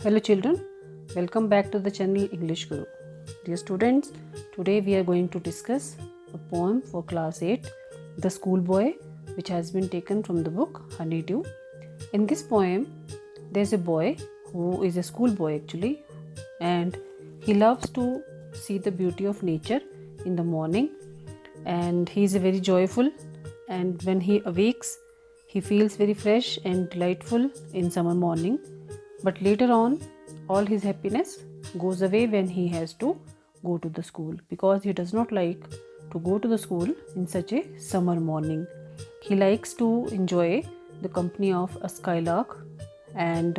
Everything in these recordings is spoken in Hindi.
Hello children, welcome back to the channel English Guru. Dear students, today we are going to discuss a poem for class 8, The Schoolboy, which has been taken from the book Honeydew. In this poem, there's a boy who is a schoolboy actually, and he loves to see the beauty of nature in the morning, and he is very joyful, and when he awakes, he feels very fresh and delightful in summer morning. But later on, all his happiness goes away when he has to go to the school, because he does not like to go to the school in such a summer morning. He likes to enjoy the company of a skylark, and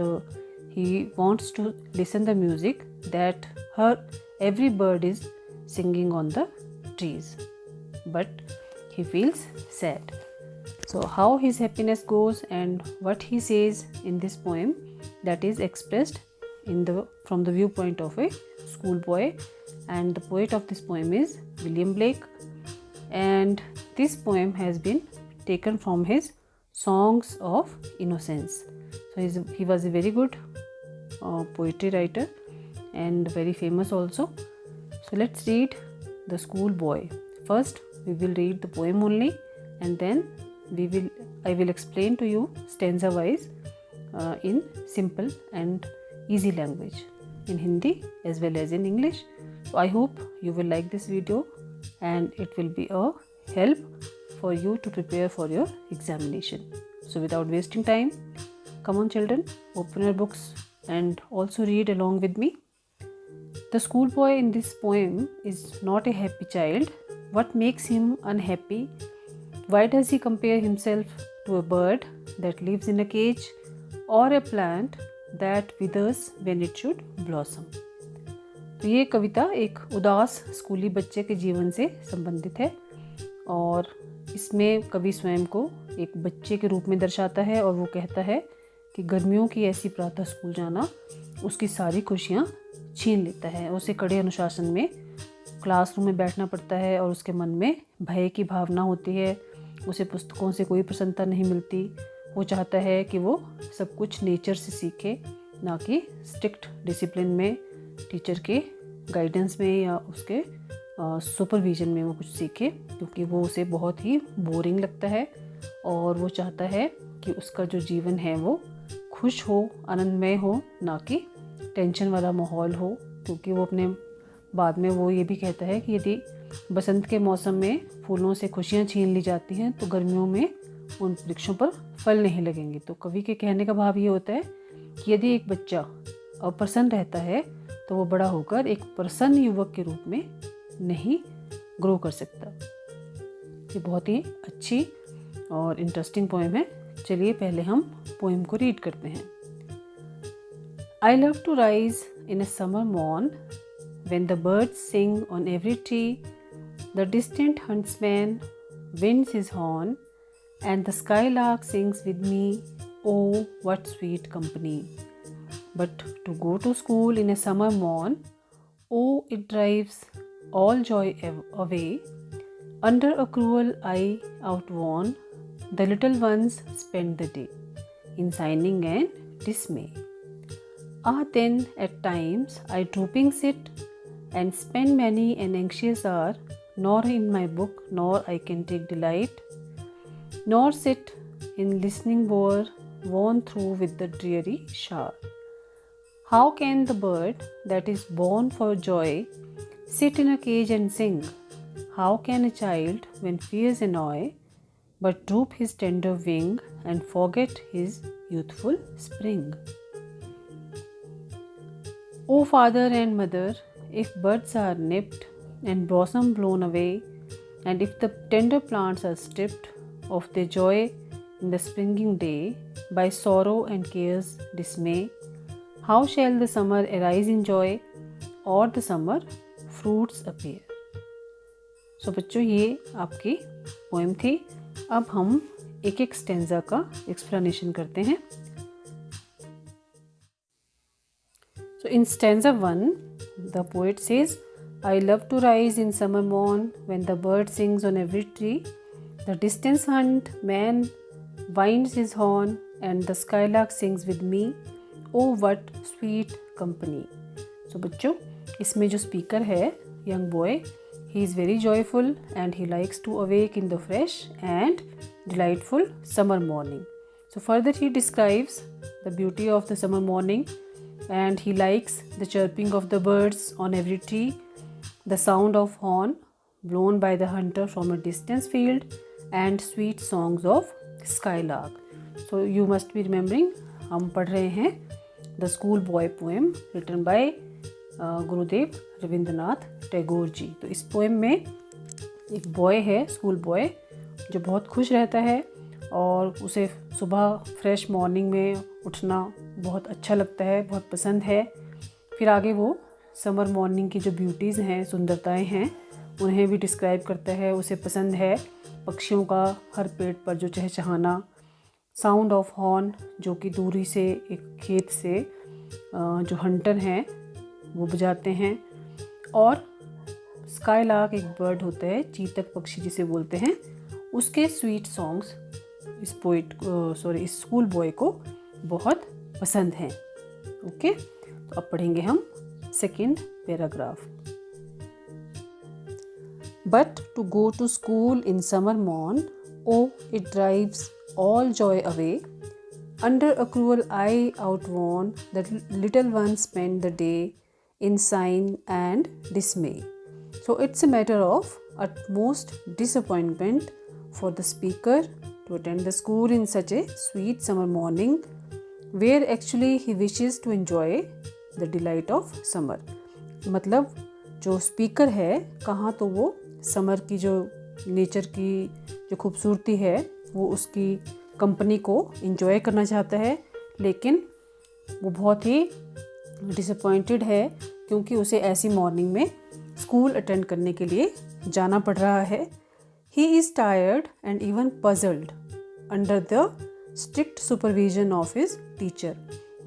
he wants to listen the music that every bird is singing on the trees. But he feels sad. So how his happiness goes and what he says in this poem, that is expressed from the viewpoint of a schoolboy, and the poet of this poem is William Blake, and this poem has been taken from his Songs of Innocence. So he was a very good poetry writer and very famous also. So let's read The Schoolboy. First we will read the poem only, and then I will explain to you stanza wise in simple and easy language, in Hindi as well as in English. So I hope you will like this video and it will be a help for you to prepare for your examination. So without wasting time, come on children, open your books and also read along with me. The schoolboy in this poem is not a happy child. What makes him unhappy? Why does he compare himself to a bird that lives in a cage or a plant that withers when it should blossom? तो ये कविता एक उदास स्कूली बच्चे के जीवन से संबंधित है, और इसमें कवि स्वयं को एक बच्चे के रूप में दर्शाता है, और वो कहता है कि गर्मियों की ऐसी प्रातः स्कूल जाना उसकी सारी खुशियाँ छीन लेता है। उसे कड़े अनुशासन में क्लासरूम में बैठना पड़ता है और उसके मन में भय की भावना होती है। उसे पुस्तकों से कोई प्रसन्नता नहीं मिलती। वो चाहता है कि वो सब कुछ नेचर से सीखे, ना कि स्ट्रिक्ट डिसिप्लिन में, टीचर के गाइडेंस में या उसके सुपरविजन में वो कुछ सीखे, क्योंकि वो उसे बहुत ही बोरिंग लगता है। और वो चाहता है कि उसका जो जीवन है वो खुश हो, आनंदमय हो, ना कि टेंशन वाला माहौल हो। क्योंकि वो अपने बाद में वो ये भी कहता है कि यदि बसंत के मौसम में फूलों से खुशियाँ छीन ली जाती हैं तो गर्मियों में उन वृक्षों पर फल नहीं लगेंगे। तो कवि के कहने का भाव ये होता है कि यदि एक बच्चा अप्रसन्न रहता है तो वो बड़ा होकर एक प्रसन्न युवक के रूप में नहीं ग्रो कर सकता। ये बहुत ही अच्छी और इंटरेस्टिंग पोएम है। चलिए पहले हम पोएम को रीड करते हैं। I love to rise in a summer morn when the birds sing on every tree, the distant huntsman winds his horn, and the skylark sings with me. Oh, what sweet company! But to go to school in a summer morn, oh, it drives all joy away. Under a cruel eye outworn, the little ones spend the day in sighing and dismay. Ah, then at times I drooping sit and spend many an anxious hour, nor in my book nor I can take delight, nor sit in listening worn through with the dreary shower. How can the bird that is born for joy sit in a cage and sing? How can a child, when fears annoy, but droop his tender wing and forget his youthful spring? O father and mother, if buds are nipped and blossom blown away, and if the tender plants are stripped of their joy in the springing day by sorrow and care's dismay, how shall the summer arise in joy or the summer fruits appear? So बच्चों, ये आपकी पोएम थी। अब हम एक एक स्टेंजा का एक्सप्लेनेशन करते हैं। So in stanza 1, the poet says, I love to rise in summer morn when the bird sings on every tree, the distant huntman winds his horn, and the skylark sings with me. Oh what sweet company. So बच्चों, इसमें जो स्पीकर है, young boy, he is very joyful and he likes to awake in the fresh and delightful summer morning. So further he describes the beauty of the summer morning, and he likes the chirping of the birds on every tree, the sound of horn blown by the hunter from a distant field, and sweet songs of skylark. So you must be remembering, हम पढ़ रहे हैं The School Boy poem written by Gurudev Rabindranath Tagore ji. तो इस पोएम में एक बॉय है, स्कूल बॉय, जो बहुत खुश रहता है और उसे सुबह फ्रेश मॉर्निंग में उठना बहुत अच्छा लगता है, बहुत पसंद है। फिर आगे वो समर मॉर्निंग की जो ब्यूटीज़ हैं, सुंदरताएं हैं, उन्हें भी डिस्क्राइब करता है। उसे पसंद है पक्षियों का हर पेड़ पर जो चहचहाना, साउंड ऑफ हॉर्न, जो कि दूरी से एक खेत से जो हंटर हैं वो बजाते हैं, और स्काईलार्क एक बर्ड होता है, चीतक पक्षी जिसे बोलते हैं, उसके स्वीट सॉन्ग्स इस स्कूल बॉय को बहुत पसंद हैं। ओके, तो अब पढ़ेंगे हम second paragraph. But to go to school in summer morn, oh it drives all joy away. Under a cruel eye outworn, the little ones spend the day in sign and dismay. So it's a matter of utmost disappointment for the speaker to attend the school in such a sweet summer morning, where actually he wishes to enjoy the delight of summer. मतलब जो स्पीकर है, कहाँ तो वो समर की जो नेचर की जो खूबसूरती है वो उसकी कंपनी को एंजॉय करना चाहता है, लेकिन वो बहुत ही डिसअपॉइंटेड है क्योंकि उसे ऐसी मॉर्निंग में स्कूल अटेंड करने के लिए जाना पड़ रहा है। ही is tired and even puzzled under the strict supervision of his teacher.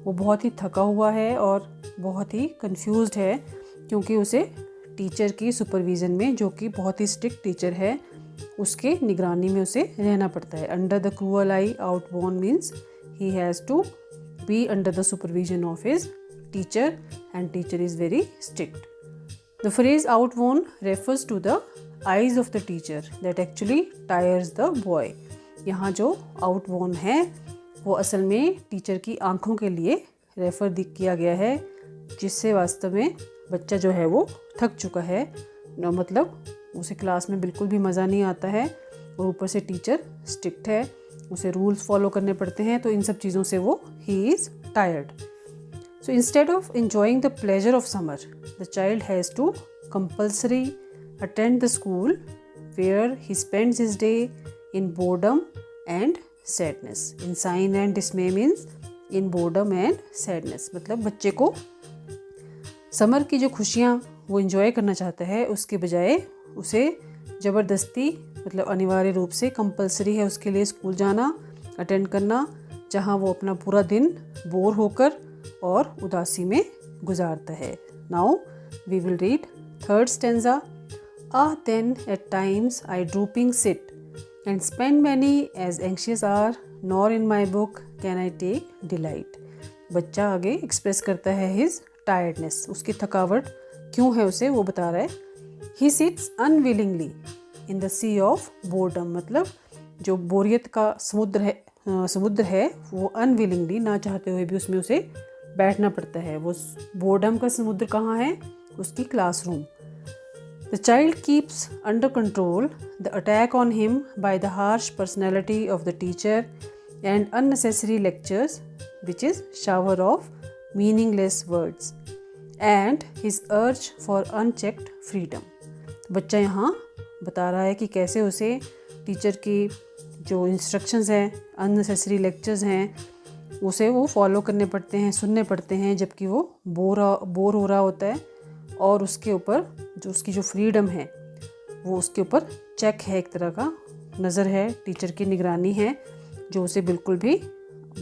वो बहुत ही थका हुआ है और बहुत ही कंफ्यूज्ड है क्योंकि उसे टीचर की सुपरविज़न में, जो कि बहुत ही स्ट्रिक्ट टीचर है, उसके निगरानी में उसे रहना पड़ता है। Under the cruel eye outworn means he has to be under the supervision of his teacher and teacher is very strict. The phrase outworn refers to the eyes of the teacher that actually tires the boy. यहाँ जो आउटबोर्न है वो असल में टीचर की आंखों के लिए रेफ़र किया गया है, जिससे वास्तव में बच्चा जो है वो थक चुका है, मतलब उसे क्लास में बिल्कुल भी मज़ा नहीं आता है, और ऊपर से टीचर स्ट्रिक्ट है, उसे रूल्स फॉलो करने पड़ते हैं, तो इन सब चीज़ों से वो ही is tired. So instead of enjoying the pleasure of summer, the child has to compulsory attend the school where he spends his day in boredom and sadness. In sighing and dismay means in boredom and sadness, मतलब बच्चे को समर की जो खुशियाँ वो एंजॉय करना चाहता है, उसके बजाय उसे ज़बरदस्ती, मतलब अनिवार्य रूप से कंपलसरी है उसके लिए स्कूल जाना, अटेंड करना, जहाँ वो अपना पूरा दिन बोर होकर और उदासी में गुजारता है। Now we will read third stanza. Ah, then at times I drooping sit and spend many as anxious are, nor in my book can I take delight. बच्चा आगे एक्सप्रेस करता है his tiredness, उसकी थकावट क्यों है उसे वो बता रहा है। He sits unwillingly in the sea of boredom, मतलब जो बोरियत का समुद्र है वो unwillingly, ना चाहते हुए भी उसमें उसे बैठना पड़ता है। वो बोर्डम का समुद्र कहाँ है? उसकी classroom. The child keeps under control the attack on him by the harsh personality of the teacher and unnecessary lectures, which is shower of meaningless words, and his urge for unchecked freedom. बच्चा यहाँ बता रहा है कि कैसे उसे टीचर की जो इंस्ट्रक्शंस हैं, अननेसेसरी लेक्चर्स हैं, उसे वो फॉलो करने पड़ते हैं, सुनने पड़ते हैं, जबकि वो बोर हो रहा होता है, और उसके ऊपर जो उसकी जो फ्रीडम है वो उसके ऊपर चेक है, एक तरह का नज़र है, टीचर की निगरानी है, जो उसे बिल्कुल भी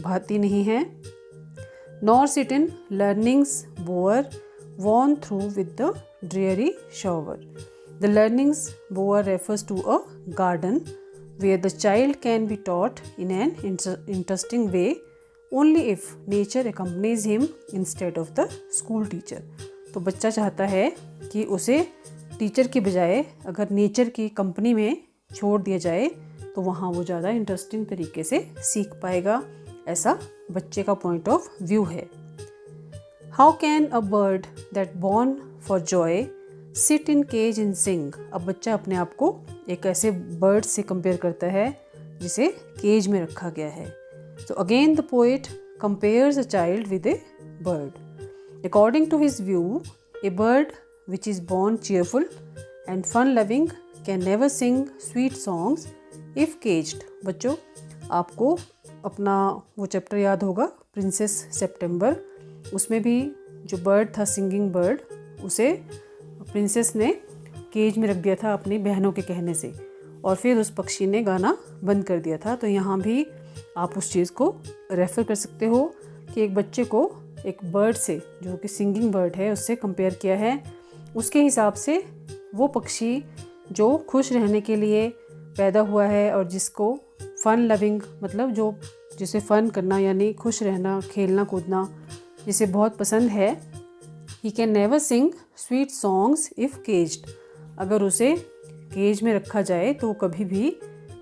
भाती नहीं है। Nor sit in learning's bower worn through with the dreary shower. The learnings bower refers to a garden where the child can be taught in an interesting way only if nature accompanies him instead of the school teacher। तो बच्चा चाहता है कि उसे टीचर की बजाय अगर नेचर की कंपनी में छोड़ दिया जाए तो वहाँ वो ज़्यादा इंटरेस्टिंग तरीके से सीख पाएगा, ऐसा बच्चे का पॉइंट ऑफ व्यू है। How can a bird that born for joy sit in cage in sing. अब बच्चा अपने आप को एक ऐसे बर्ड से कंपेयर करता है जिसे केज में रखा गया है। तो again the poet compares a child with a bird. According to his view, a bird which is born cheerful and fun loving can never sing sweet songs if caged। बच्चों, आपको अपना वो चैप्टर याद होगा प्रिंसेस सितंबर, उसमें भी जो बर्ड था सिंगिंग बर्ड, उसे प्रिंसेस ने केज में रख दिया था अपनी बहनों के कहने से, और फिर उस पक्षी ने गाना बंद कर दिया था। तो यहाँ भी आप उस चीज़ को रेफ़र कर सकते हो कि एक बच्चे को एक बर्ड से, जो कि सिंगिंग बर्ड है, उससे कंपेयर किया है। उसके हिसाब से वो पक्षी जो खुश रहने के लिए पैदा हुआ है और जिसको फ़न लविंग, मतलब जो जिसे फ़न करना यानी खुश रहना, खेलना कूदना जिसे बहुत पसंद है, he can never sing sweet songs if caged. अगर उसे केज में रखा जाए तो कभी भी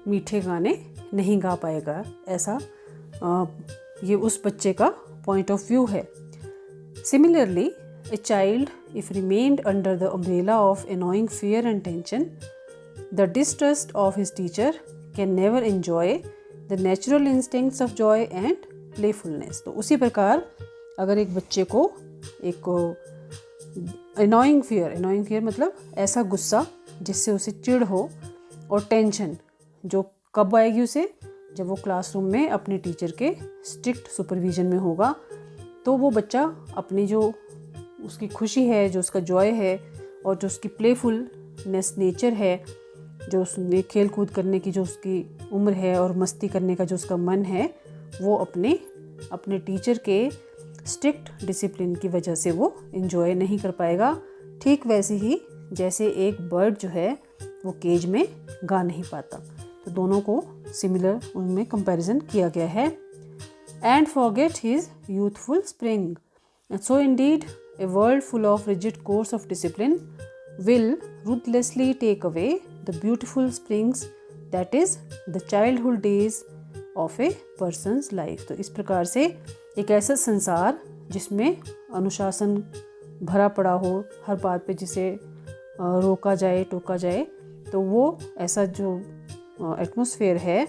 मीठे गाने नहीं गा पाएगा, ऐसा ये उस बच्चे का पॉइंट ऑफ व्यू है। Similarly, a child, if remained under the umbrella of annoying fear and tension, the distrust of his teacher, can never enjoy the natural instincts of joy and playfulness। तो उसी प्रकार अगर एक बच्चे को एक annoying fear मतलब ऐसा गुस्सा जिससे उसे चिढ़ हो, और टेंशन जो कब आएगी उसे, जब वो क्लासरूम में अपने टीचर के स्ट्रिक्ट सुपरविजन में होगा, तो वो बच्चा अपनी जो उसकी खुशी है, जो उसका जॉय है, और जो उसकी प्लेफुलनेस नेचर है, जो उसने खेल कूद करने की जो उसकी उम्र है और मस्ती करने का जो उसका मन है, वो अपने टीचर के स्ट्रिक्ट डिसिप्लिन की वजह से वो इन्जॉय नहीं कर पाएगा। ठीक वैसे ही जैसे एक बर्ड जो है वो केज में गा नहीं पाता। तो दोनों को सिमिलर उनमें कंपैरिजन किया गया है। And forget his youthful spring, and so Indeed a world full of rigid course of discipline will ruthlessly take away the beautiful springs that is the childhood days of a person's life। तो इस प्रकार से एक ऐसा संसार जिसमें अनुशासन भरा पड़ा हो, हर बात पे जिसे रोका जाए टोका जाए, तो वो ऐसा जो एटमॉस्फेयर है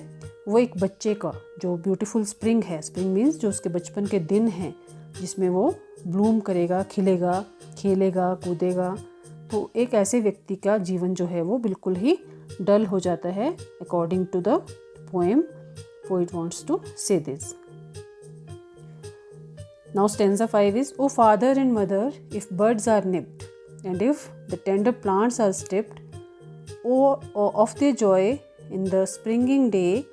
वो एक बच्चे का जो ब्यूटीफुल स्प्रिंग है, स्प्रिंग मीन्स जो उसके बचपन के दिन हैं जिसमें वो ब्लूम करेगा, खिलेगा, खेलेगा, कूदेगा, तो एक ऐसे व्यक्ति का जीवन जो है वो बिल्कुल ही डल हो जाता है। According to the poem, poet wants to say this. Now stanza 5 is, O father and mother if birds are nipped and if the tender plants are stripped, O of their joy in the springing day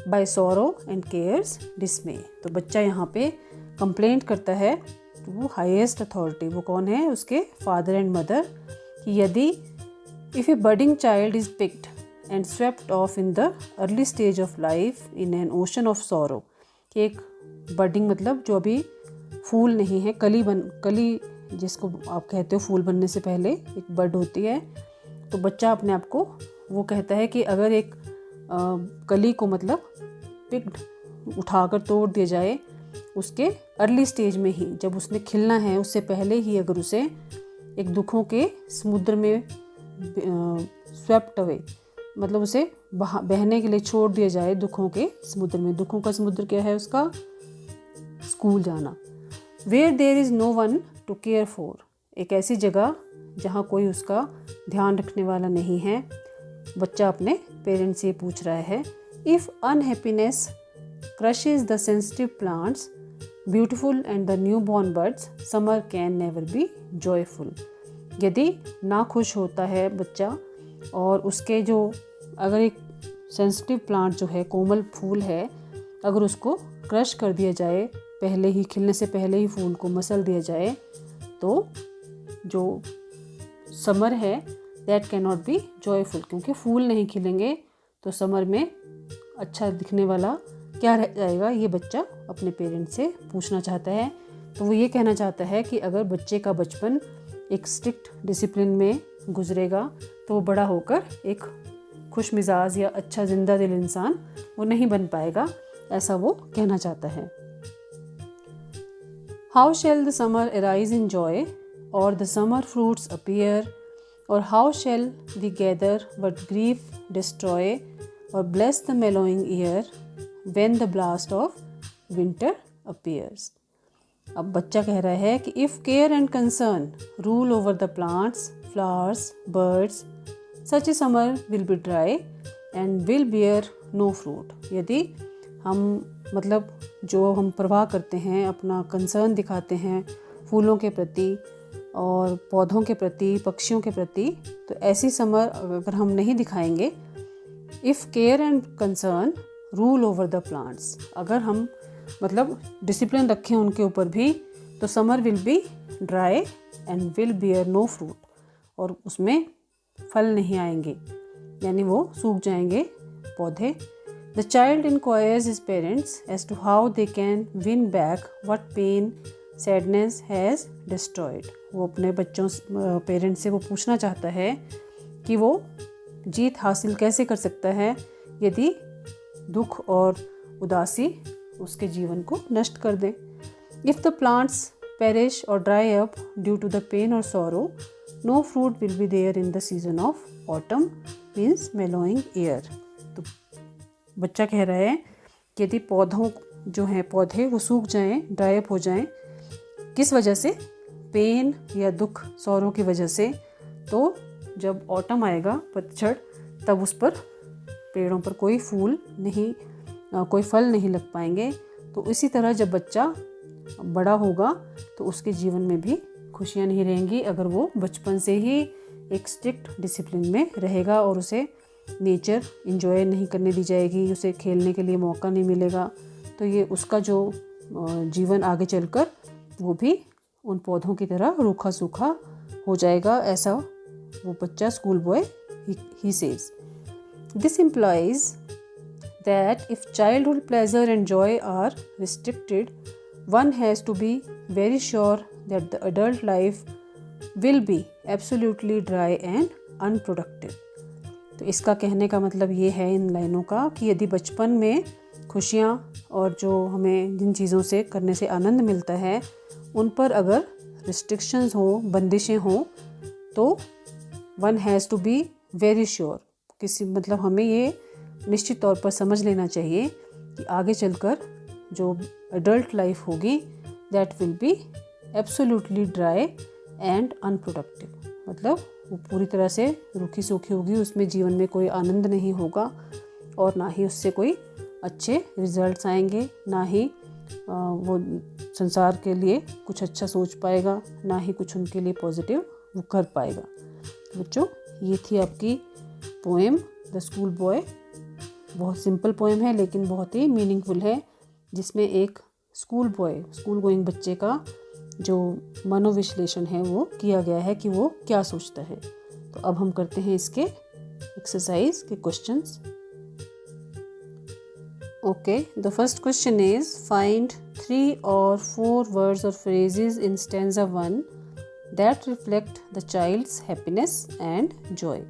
by sorrow and cares dismay. तो बच्चा यहाँ पे कंप्लेंट करता है तो वो हाईएस्ट अथॉरिटी, वो कौन है, उसके फादर एंड मदर, कि यदि if A budding child is picked and swept of in the early stage of life in an ocean of sorrow, कि एक बडिंग मतलब जो अभी फूल नहीं है, कली जिसको आप कहते हो फूल बनने से पहले एक बड होती है, तो बच्चा अपने आप को वो कहता है कि अगर एक कली को मतलब पिक्ड उठाकर तोड़ दिया जाए उसके अर्ली स्टेज में ही, जब उसने खिलना है उससे पहले ही अगर उसे एक दुखों के समुद्र में स्वेप्ट अवे, मतलब उसे बहने के लिए छोड़ दिया जाए दुखों के समुद्र में। दुखों का समुद्र क्या है उसका, स्कूल जाना। Where there is no one to care for, एक ऐसी जगह जहाँ कोई उसका ध्यान रखने वाला नहीं है। बच्चा अपने पेरेंट्स से पूछ रहा है, if unhappiness crushes the sensitive plants, beautiful and the newborn birds, summer can never be joyful। यदि ना खुश होता है बच्चा और उसके जो अगर एक सेंसिटिव प्लांट जो है, कोमल फूल है, अगर उसको क्रश कर दिया जाए, पहले ही खिलने से पहले ही फूल को मसल दिया जाए, तो जो समर है that can not be joyful, क्योंकि फूल नहीं खिलेंगे तो समर में अच्छा दिखने वाला क्या रह जाएगा, ये बच्चा अपने पेरेंट्स से पूछना चाहता है। तो वो ये कहना चाहता है कि अगर बच्चे का बचपन एक स्ट्रिक्ट डिसिप्लिन में गुजरेगा तो वो बड़ा होकर एक खुश मिजाज या अच्छा जिंदा दिल इंसान वो नहीं बन पाएगा, ऐसा वो कहना चाहता है। How shall the summer arise in joy, or the summer fruits appear, or how shall we gather what grief destroy, or bless the mellowing year when the blast of winter appears? अब बच्चा कह रहा है कि if care and concern rule over the plants, flowers, birds, such a summer will be dry and will bear no fruit. यदि हम जो हम परवाह करते हैं, अपना कंसर्न दिखाते हैं फूलों के प्रति और पौधों के प्रति, पक्षियों के प्रति, तो ऐसी समर अगर हम नहीं दिखाएंगे, if care and concern rule over the plants, अगर हम डिसिप्लिन रखें उनके ऊपर भी, तो summer will be dry and will bear no fruit, और उसमें फल नहीं आएंगे, यानी वो सूख जाएंगे पौधे। The child inquires his parents as to how they can win back what pain, sadness has destroyed. वो अपने बच्चों पेरेंट्स से वो पूछना चाहता है कि वो जीत हासिल कैसे कर सकता है यदि दुख और उदासी उसके जीवन को नष्ट कर दें। If the plants perish or dry up due to the pain or sorrow, no fruit will be there in the season of autumn, means mellowing year. तो बच्चा कह रहा है कि यदि पौधे वो सूख जाएं, ड्राई अप हो जाएं, किस वजह से, पेन या दुख, सौरों की वजह से, तो जब ऑटम आएगा, पतझड़, तब उस पर पेड़ों पर कोई फल नहीं लग पाएंगे। तो इसी तरह जब बच्चा बड़ा होगा तो उसके जीवन में भी खुशियाँ नहीं रहेंगी अगर वो बचपन से ही एक स्ट्रिक्ट डिसिप्लिन में रहेगा और उसे नेचर एंजॉय नहीं करने दी जाएगी, उसे खेलने के लिए मौका नहीं मिलेगा, तो ये उसका जो जीवन आगे चलकर वो भी उन पौधों की तरह रूखा सूखा हो जाएगा, ऐसा वो बच्चा school boy he says. This implies that if childhood pleasure and joy are restricted, one has to be very sure that the adult life will be absolutely dry and unproductive. तो इसका कहने का मतलब ये है इन लाइनों का कि यदि बचपन में खुशियाँ और जो हमें जिन चीज़ों से करने से आनंद मिलता है उन पर अगर रिस्ट्रिक्शंस हो, बंदिशें हों, तो one has to be very sure, हमें ये निश्चित तौर पर समझ लेना चाहिए कि आगे चलकर जो एडल्ट लाइफ होगी that will be absolutely dry and unproductive, वो पूरी तरह से रूखी सूखी होगी, उसमें जीवन में कोई आनंद नहीं होगा और ना ही उससे कोई अच्छे रिजल्ट्स आएंगे, ना ही वो संसार के लिए कुछ अच्छा सोच पाएगा, ना ही कुछ उनके लिए पॉजिटिव वो कर पाएगा। तो बच्चों, ये थी आपकी पोएम द स्कूल बॉय। बहुत सिंपल पोएम है लेकिन बहुत ही मीनिंगफुल है, जिसमें एक स्कूल गोइंग बच्चे का जो मनोविश्लेषण है वो किया गया है कि वो क्या सोचता है। तो अब हम करते हैं इसके एक्सरसाइज के questions. Okay, the first question is find 3 or 4 words or phrases in stanza 1 that reflect the child's happiness and joy.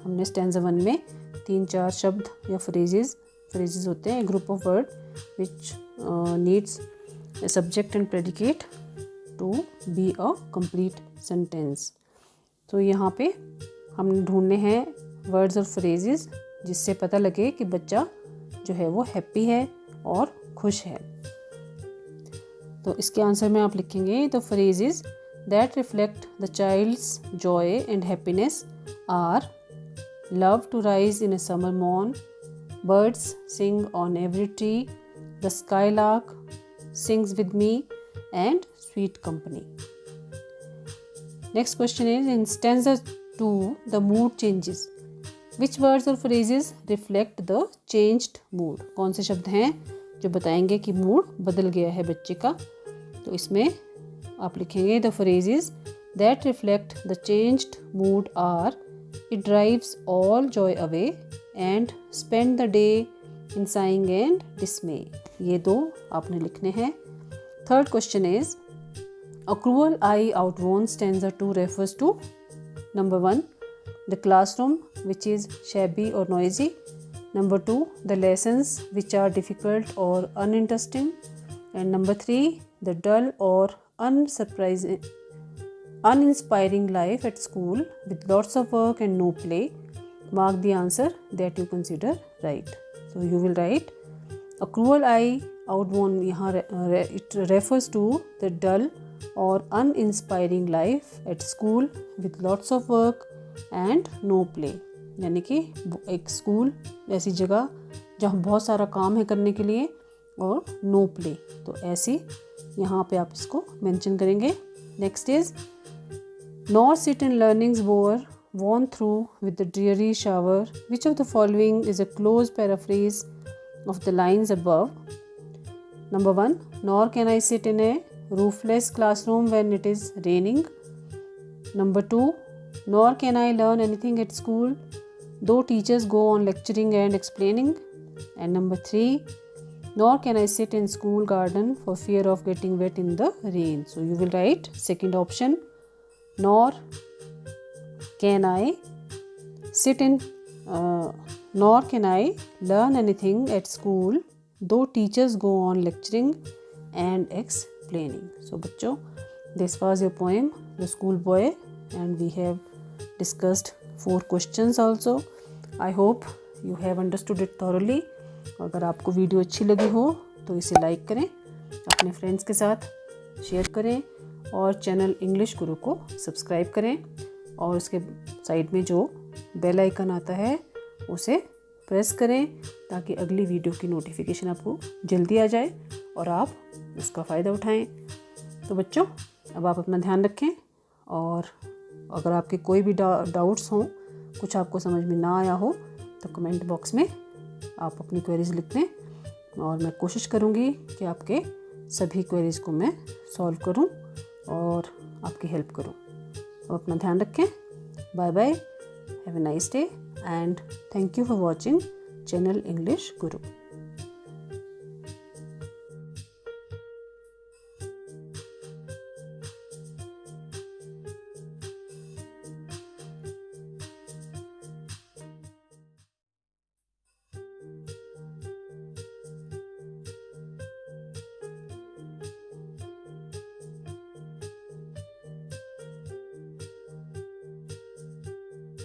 हमने stanza 1 में 3-4 शब्द या phrases होते हैं, group of word which needs a subject and predicate to be a complete sentence. तो यहाँ पे हम ढूंढने हैं वर्ड्स और फ्रेजेस जिससे पता लगे कि बच्चा जो है वो हैप्पी है और खुश है। तो इसके आंसर में आप लिखेंगे the phrases that reflect the child's joy and happiness are love to rise in a summer morn, birds sing on every tree, the skylark sings with me, and sweet company. Next question is in stanza 2 the mood changes. Which words or phrases reflect the changed mood? कौन से शब्द हैं जो बताएंगे कि मूड बदल गया है बच्चे का? तो इसमें आप लिखेंगे the phrases that reflect the changed mood are it drives all joy away and spend the day in sighing and dismay, ये 2 आपने लिखने हैं। Third question is a cruel eye outworn stanza 2 refers to number 1 the classroom which is shabby or noisy, number 2 the lessons which are difficult or uninteresting, and number 3 the dull or uninspiring life at school with lots of work and no play. Mark the answer that you consider right. So you will write a cruel eye outworn, यहाँ it refers to the dull or uninspiring life at school with lots of work and no play, यानी कि एक स्कूल ऐसी जगह जहाँ बहुत सारा काम है करने के लिए और नो प्ले, तो ऐसी यहाँ पे आप इसको मेंशन करेंगे। Next is nor sit in learnings bower worn through with the dreary shower, which of the following is a close paraphrase of the lines above. Number 1 nor can I sit in a roofless classroom when it is raining. Number 2 nor can I learn anything at school though teachers go on lecturing and explaining. And number 3 nor can I sit in school garden for fear of getting wet in the rain. So you will write second option, nor can I sit in nor can I learn anything at school though teachers go on lecturing and explaining. So bachcho, this was your poem The School Boy, and we have discussed 4 questions also. I hope you have understood it thoroughly. अगर आपको वीडियो अच्छी लगी हो तो इसे लाइक करें, अपने फ्रेंड्स के साथ शेयर करें और चैनल इंग्लिश गुरु को सब्सक्राइब करें और उसके साइड में जो बेल आइकन आता है उसे प्रेस करें ताकि अगली वीडियो की नोटिफिकेशन आपको जल्दी आ जाए और आप इसका फ़ायदा उठाएं। तो बच्चों, अब आप अपना ध्यान रखें और अगर आपके कोई भी डाउट्स हों, कुछ आपको समझ में ना आया हो तो कमेंट बॉक्स में आप अपनी क्वेरीज लिख दें और मैं कोशिश करूँगी कि आपके सभी क्वेरीज को मैं सॉल्व करूँ और आपकी हेल्प करूँ। अब अपना ध्यान रखें। Bye bye, have a nice day and thank you for watching channel English Guru.